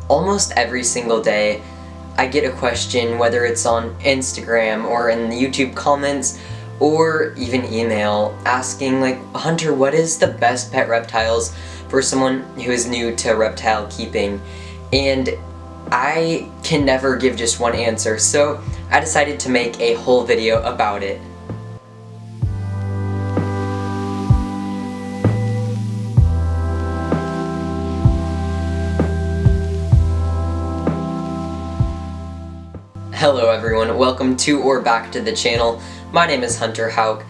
almost every single day I get a question, whether it's on Instagram or in the YouTube comments or even email, asking like, Hunter, what is the best pet reptiles for someone who is new to reptile keeping? And I can never give just one answer, so I decided to make a whole video about it. Hello everyone, welcome to or back to the channel. My name is Hunter Hauk,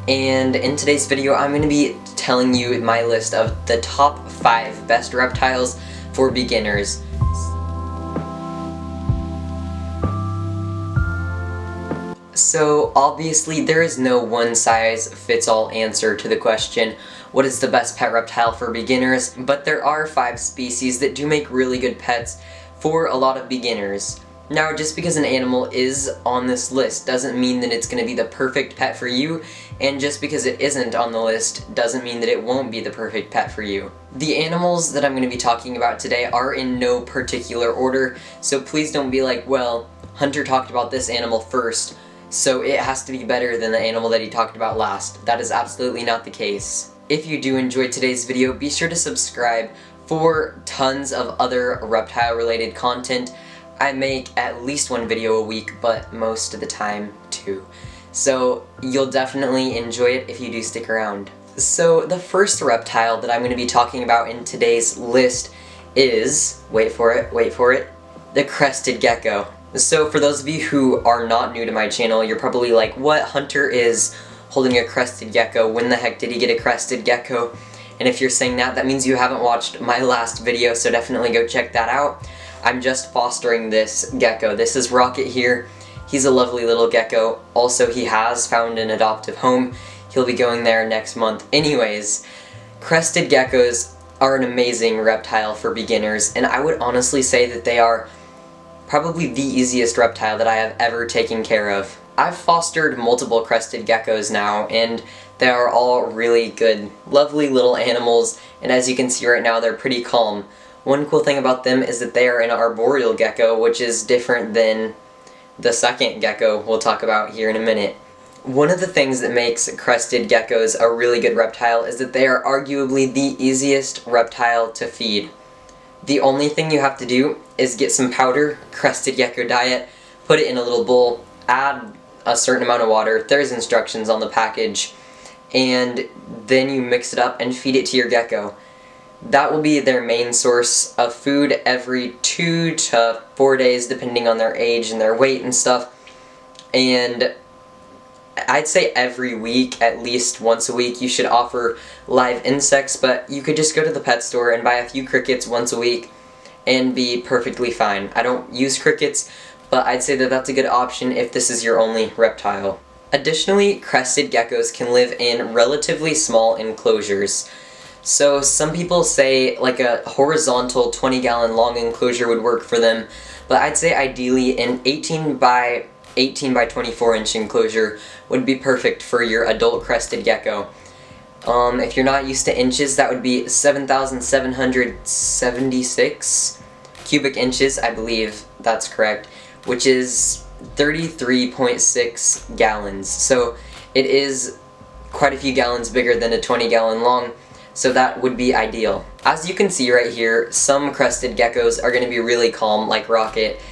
and in today's video I'm going to be telling you my list of the top 5 best reptiles for beginners. So obviously there is no one-size-fits-all answer to the question, what is the best pet reptile for beginners? But there are 5 species that do make really good pets for a lot of beginners. Now, just because an animal is on this list doesn't mean that it's going to be the perfect pet for you, and just because it isn't on the list doesn't mean that it won't be the perfect pet for you. The animals that I'm going to be talking about today are in no particular order, so please don't be like, well, Hunter talked about this animal first, so it has to be better than the animal that he talked about last. That is absolutely not the case. If you do enjoy today's video, be sure to subscribe for tons of other reptile-related content. I make at least one video a week, but most of the time 2. So you'll definitely enjoy it if you do stick around. So the first reptile that I'm going to be talking about in today's list is, wait for it, the Crested Gecko. So for those of you who are not new to my channel, you're probably like, what, Hunter is holding a Crested Gecko? When the heck did he get a Crested Gecko? And if you're saying that, that means you haven't watched my last video, so definitely go check that out. I'm just fostering this gecko. This is Rocket here. He's a lovely little gecko. Also, he has found an adoptive home. He'll be going there next month. Anyways, Crested Geckos are an amazing reptile for beginners, and I would honestly say that they are probably the easiest reptile that I have ever taken care of. I've fostered multiple Crested Geckos now, and they are all really good, lovely little animals, and as you can see right now, they're pretty calm. One cool thing about them is that they are an arboreal gecko, which is different than the second gecko we'll talk about here in a minute. One of the things that makes Crested Geckos a really good reptile is that they are arguably the easiest reptile to feed. The only thing you have to do is get some powder, Crested Gecko diet, put it in a little bowl, add a certain amount of water, there's instructions on the package, and then you mix it up and feed it to your gecko. That will be their main source of food every 2 to 4 days, depending on their age and their weight and stuff. And I'd say every week, at least once a week, you should offer live insects, but you could just go to the pet store and buy a few crickets once a week and be perfectly fine. I don't use crickets, but I'd say that that's a good option if this is your only reptile. Additionally, Crested Geckos can live in relatively small enclosures. So some people say like a horizontal 20-gallon long enclosure would work for them, but I'd say ideally an 18 by 24 inch enclosure would be perfect for your adult Crested Gecko. If you're not used to inches, that would be 7,776 cubic inches, I believe that's correct, which is 33.6 gallons. So it is quite a few gallons bigger than a 20-gallon long. So that would be ideal. As you can see right here, some Crested Geckos are going to be really calm, like Rocket,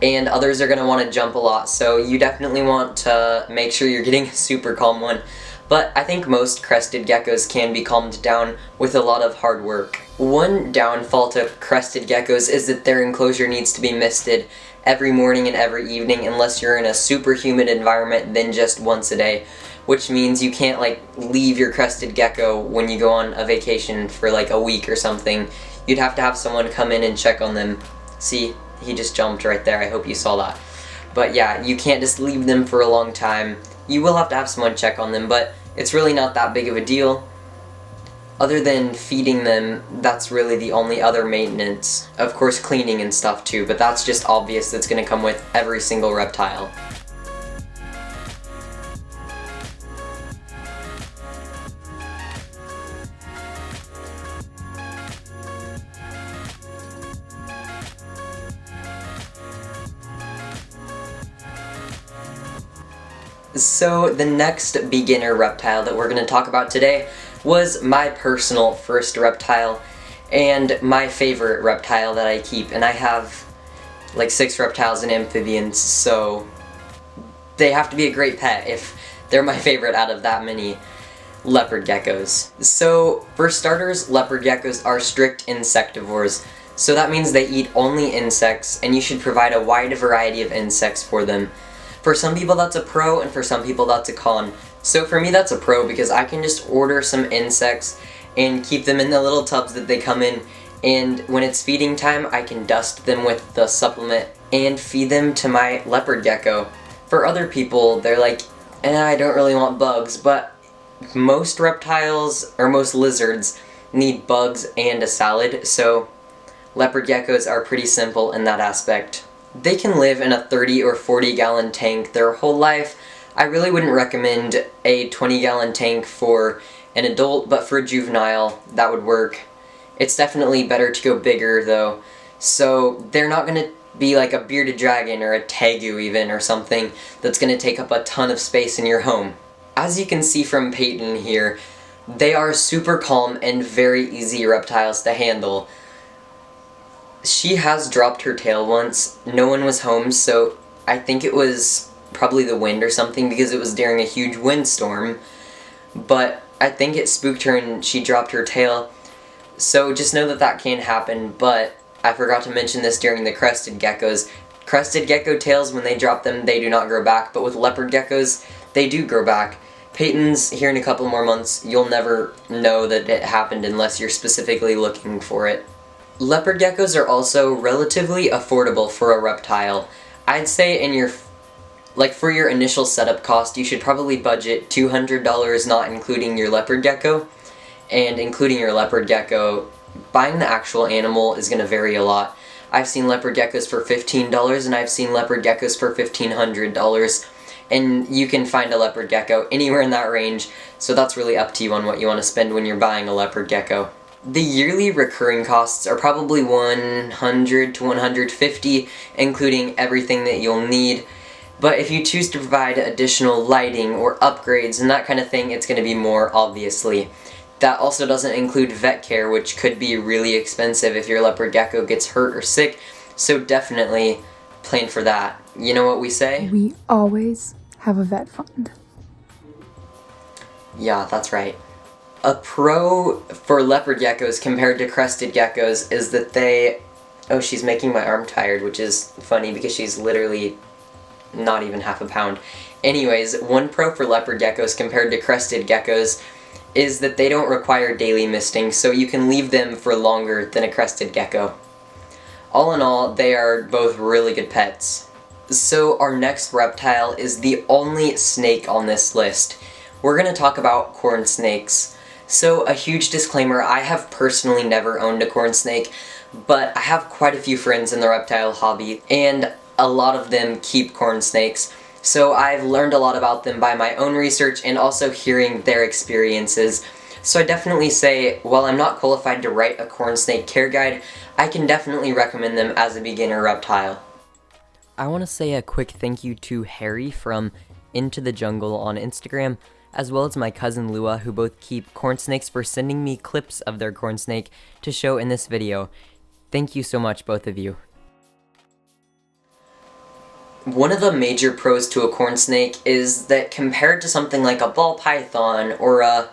and others are going to want to jump a lot, so you definitely want to make sure you're getting a super calm one. But I think most Crested Geckos can be calmed down with a lot of hard work. One downfall to Crested Geckos is that their enclosure needs to be misted every morning and every evening, unless you're in a super humid environment, then just once a day. Which means you can't like leave your Crested Gecko when you go on a vacation for like a week or something. You'd have to have someone come in and check on them. See, he just jumped right there, I hope you saw that. But yeah, you can't just leave them for a long time. You will have to have someone check on them, but it's really not that big of a deal. Other than feeding them, that's really the only other maintenance. Of course cleaning and stuff too, but that's just obvious, that's going to come with every single reptile. So the next beginner reptile that we're going to talk about today was my personal first reptile and my favorite reptile that I keep, and I have like 6 reptiles and amphibians, so they have to be a great pet if they're my favorite out of that many. Leopard geckos. So for starters, leopard geckos are strict insectivores, so that means they eat only insects, and you should provide a wide variety of insects for them. For some people that's a pro, and for some people that's a con. So for me that's a pro because I can just order some insects and keep them in the little tubs that they come in, and when it's feeding time I can dust them with the supplement and feed them to my leopard gecko. For other people, they're like, I don't really want bugs, but most reptiles, or most lizards, need bugs and a salad, so leopard geckos are pretty simple in that aspect. They can live in a 30 or 40 gallon tank their whole life. I really wouldn't recommend a 20 gallon tank for an adult, but for a juvenile, that would work. It's definitely better to go bigger though, so they're not going to be like a bearded dragon or a tegu even or something that's going to take up a ton of space in your home. As you can see from Peyton here, they are super calm and very easy reptiles to handle. She has dropped her tail once. No one was home, so I think it was probably the wind or something because it was during a huge windstorm. But I think it spooked her and she dropped her tail. So just know that that can happen, but I forgot to mention this during the crested geckos. Crested gecko tails, when they drop them, they do not grow back, but with leopard geckos, they do grow back. Peyton's here in a couple more months. You'll never know that it happened unless you're specifically looking for it. Leopard geckos are also relatively affordable for a reptile. I'd say for your initial setup cost, you should probably budget $200, not including your leopard gecko. And including your leopard gecko, buying the actual animal is going to vary a lot. I've seen leopard geckos for $15 and I've seen leopard geckos for $1,500. And you can find a leopard gecko anywhere in that range, so that's really up to you on what you want to spend when you're buying a leopard gecko. The yearly recurring costs are probably $100 to $150, including everything that you'll need. But if you choose to provide additional lighting or upgrades and that kind of thing, it's going to be more, obviously. That also doesn't include vet care, which could be really expensive if your leopard gecko gets hurt or sick, so definitely plan for that. You know what we say? We always have a vet fund. Yeah, that's right. A pro for leopard geckos compared to crested geckos is that they... Oh, she's making my arm tired, which is funny because she's literally not even half a pound. Anyways, one pro for leopard geckos compared to crested geckos is that they don't require daily misting, so you can leave them for longer than a crested gecko. All in all, they are both really good pets. So our next reptile is the only snake on this list. We're going to talk about corn snakes. So a huge disclaimer, I have personally never owned a corn snake, but I have quite a few friends in the reptile hobby, and a lot of them keep corn snakes. So I've learned a lot about them by my own research and also hearing their experiences. So I definitely say, while I'm not qualified to write a corn snake care guide, I can definitely recommend them as a beginner reptile. I want to say a quick thank you to Harry from Into the Jungle on Instagram, as well as my cousin Lua, who both keep corn snakes, for sending me clips of their corn snake to show in this video. Thank you so much, both of you. One of the major pros to a corn snake is that compared to something like a ball python or a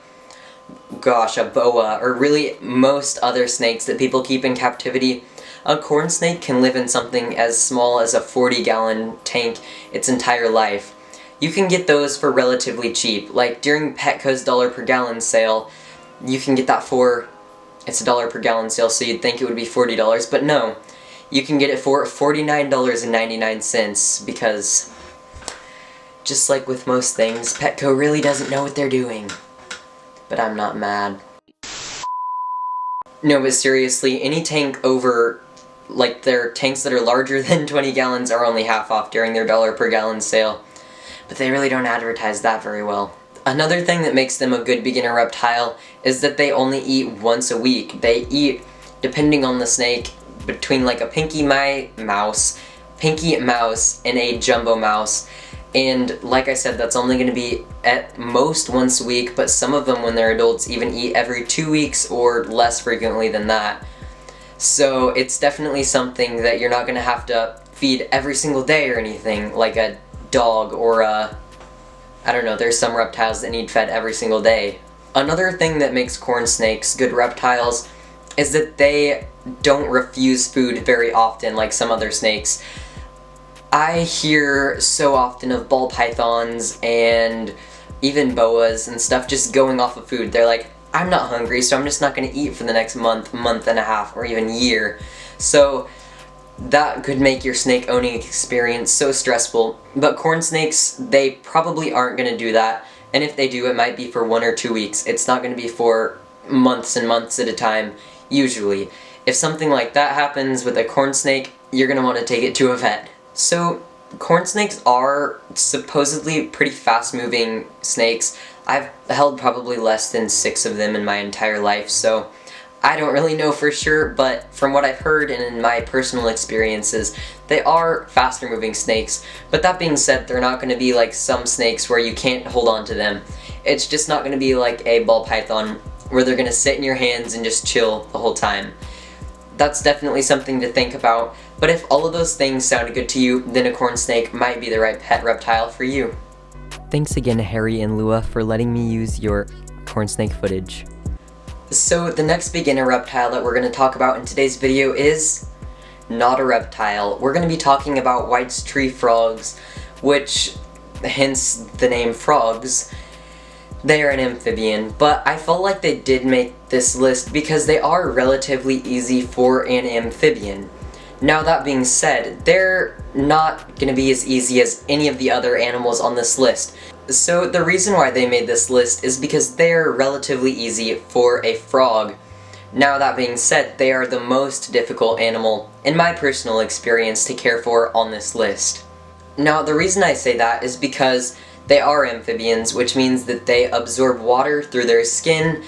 boa, or really most other snakes that people keep in captivity, a corn snake can live in something as small as a 40-gallon tank its entire life. You can get those for relatively cheap. Like during Petco's $1 per gallon sale, you can get that for, it's a $1 per gallon sale, so you'd think it would be $40, but no. You can get it for $49.99 because, just like with most things, Petco really doesn't know what they're doing. But I'm not mad. No, but seriously, any tank over, like their tanks that are larger than 20 gallons are only half off during their $1 per gallon sale. But they really don't advertise that very well. Another thing that makes them a good beginner reptile is that they only eat once a week. They eat, depending on the snake, between like a pinky mouse and a jumbo mouse. And like I said, that's only going to be at most once a week, but some of them when they're adults even eat every 2 weeks or less frequently than that. So it's definitely something that you're not going to have to feed every single day or anything like a dog or I don't know, there's some reptiles that need fed every single day. Another thing that makes corn snakes good reptiles is that they don't refuse food very often like some other snakes. I hear so often of ball pythons and even boas and stuff just going off of food. They're like, I'm not hungry, so I'm just not going to eat for the next month, month and a half, or even year. So that could make your snake owning experience so stressful. But corn snakes, they probably aren't going to do that. And if they do, it might be for 1 or 2 weeks. It's not going to be for months and months at a time, usually. If something like that happens with a corn snake, you're going to want to take it to a vet. So, corn snakes are supposedly pretty fast-moving snakes. I've held probably less than 6 of them in my entire life, so I don't really know for sure, but from what I've heard and in my personal experiences, they are faster-moving snakes. But that being said, they're not going to be like some snakes where you can't hold on to them. It's just not going to be like a ball python where they're going to sit in your hands and just chill the whole time. That's definitely something to think about, but if all of those things sounded good to you, then a corn snake might be the right pet reptile for you. Thanks again, Harry and Lua, for letting me use your corn snake footage. So the next beginner reptile that we're going to talk about in today's video is not a reptile. We're going to be talking about White's tree frogs, which, hence the name frogs. They are an amphibian, but I felt like they did make this list because they are relatively easy for an amphibian. Now that being said, they're not going to be as easy as any of the other animals on this list. So the reason why they made this list is because they're relatively easy for a frog. Now that being said, they are the most difficult animal, in my personal experience, to care for on this list. Now the reason I say that is because they are amphibians, which means that they absorb water through their skin,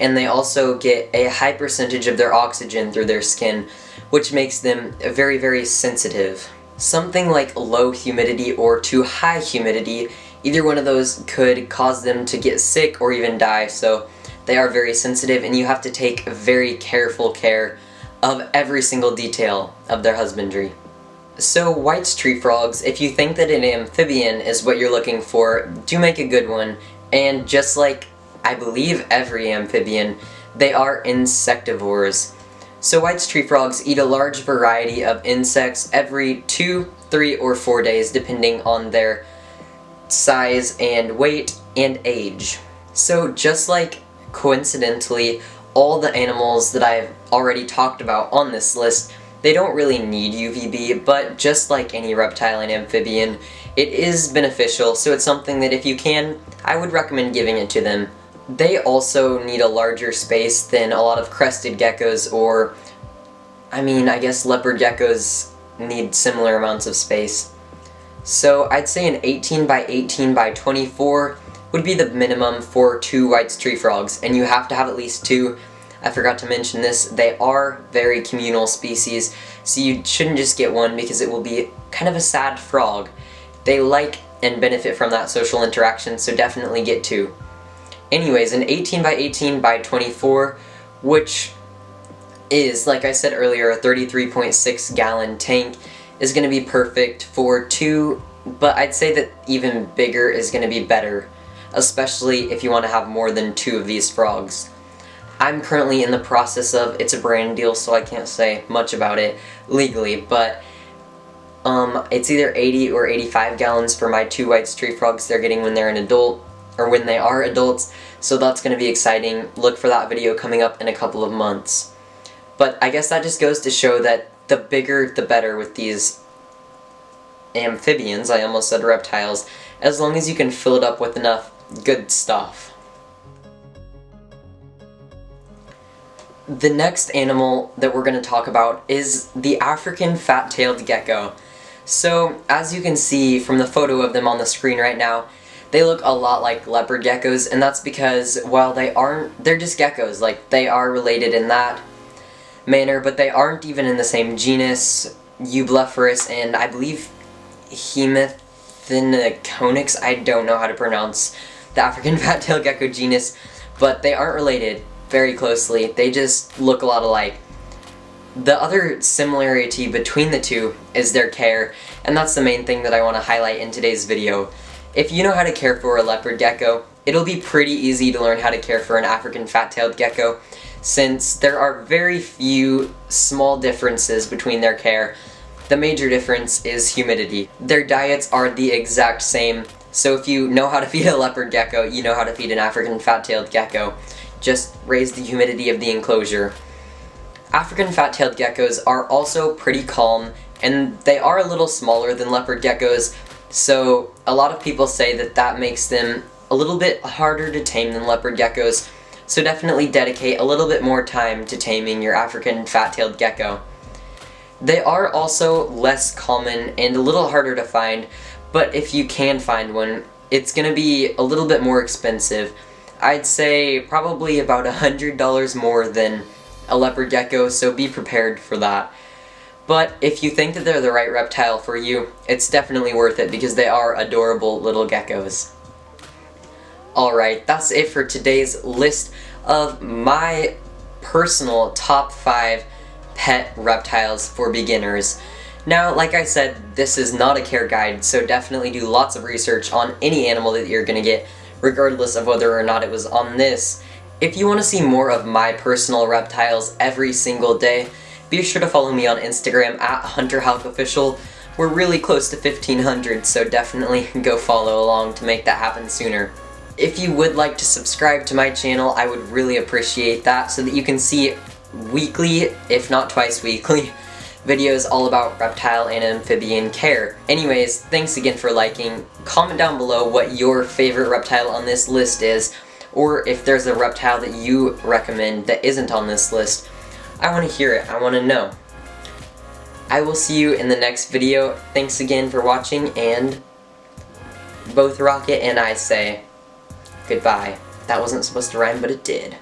and they also get a high percentage of their oxygen through their skin, which makes them very, very sensitive. Something like low humidity or too high humidity, either one of those could cause them to get sick or even die, so they are very sensitive and you have to take very careful care of every single detail of their husbandry. So White's tree frogs, if you think that an amphibian is what you're looking for, do make a good one, and just like I believe every amphibian, they are insectivores. So White's tree frogs eat a large variety of insects every 2, 3, or 4 days depending on their size and weight and age. So just like coincidentally all the animals that I've already talked about on this list, they don't really need UVB, but just like any reptile and amphibian, it is beneficial, so it's something that if you can, I would recommend giving it to them. They also need a larger space than a lot of crested geckos or, I guess leopard geckos need similar amounts of space. So I'd say an 18 by 18 by 24 would be the minimum for 2 White's tree frogs, and you have to have at least 2. I forgot to mention this, they are very communal species, so you shouldn't just get one because it will be kind of a sad frog. They like and benefit from that social interaction, so definitely get 2. Anyways, an 18 by 18 by 24, which is, like I said earlier, a 33.6 gallon tank, is going to be perfect for 2, but I'd say that even bigger is going to be better, especially if you want to have more than 2 of these frogs. I'm currently in the process of, it's a brand deal so I can't say much about it legally, but it's either 80 or 85 gallons for my 2 White's tree frogs they're getting when they're an adult, or when they are adults, so that's going to be exciting. Look for that video coming up in a couple of months. But I guess that just goes to show that the bigger the better with these amphibians, I almost said reptiles, as long as you can fill it up with enough good stuff. The next animal that we're going to talk about is the African fat-tailed gecko. So, as you can see from the photo of them on the screen right now, they look a lot like leopard geckos, and that's because while they're just geckos, like they are related in that manner, but they aren't even in the same genus, Eublepharus and I believe Thynoconix. I don't know how to pronounce the African fat-tailed gecko genus, but they aren't related very closely. They just look a lot alike. The other similarity between the two is their care, and that's the main thing that I want to highlight in today's video. If you know how to care for a leopard gecko, it'll be pretty easy to learn how to care for an African fat-tailed gecko, since there are very few small differences between their care. The major difference is humidity. Their diets are the exact same, so if you know how to feed a leopard gecko, you know how to feed an African fat-tailed gecko. Just raise the humidity of the enclosure. African fat-tailed geckos are also pretty calm, and they are a little smaller than leopard geckos, so a lot of people say that that makes them a little bit harder to tame than leopard geckos, so definitely dedicate a little bit more time to taming your African fat-tailed gecko. They are also less common and a little harder to find, but if you can find one, it's going to be a little bit more expensive. I'd say probably about $100 more than a leopard gecko, so be prepared for that. But if you think that they're the right reptile for you, it's definitely worth it because they are adorable little geckos. Alright, that's it for today's list of my personal top 5 pet reptiles for beginners. Now, like I said, this is not a care guide, so definitely do lots of research on any animal that you're gonna get, regardless of whether or not it was on this. If you want to see more of my personal reptiles every single day, be sure to follow me on Instagram at HunterHalkOfficial. We're really close to 1,500, so definitely go follow along to make that happen sooner. If you would like to subscribe to my channel, I would really appreciate that so that you can see weekly, if not twice weekly, videos all about reptile and amphibian care. Anyways, thanks again for liking. Comment down below what your favorite reptile on this list is, or if there's a reptile that you recommend that isn't on this list. I want to hear it. I want to know. I will see you in the next video. Thanks again for watching, and both Rocket and I say goodbye. That wasn't supposed to rhyme, but it did.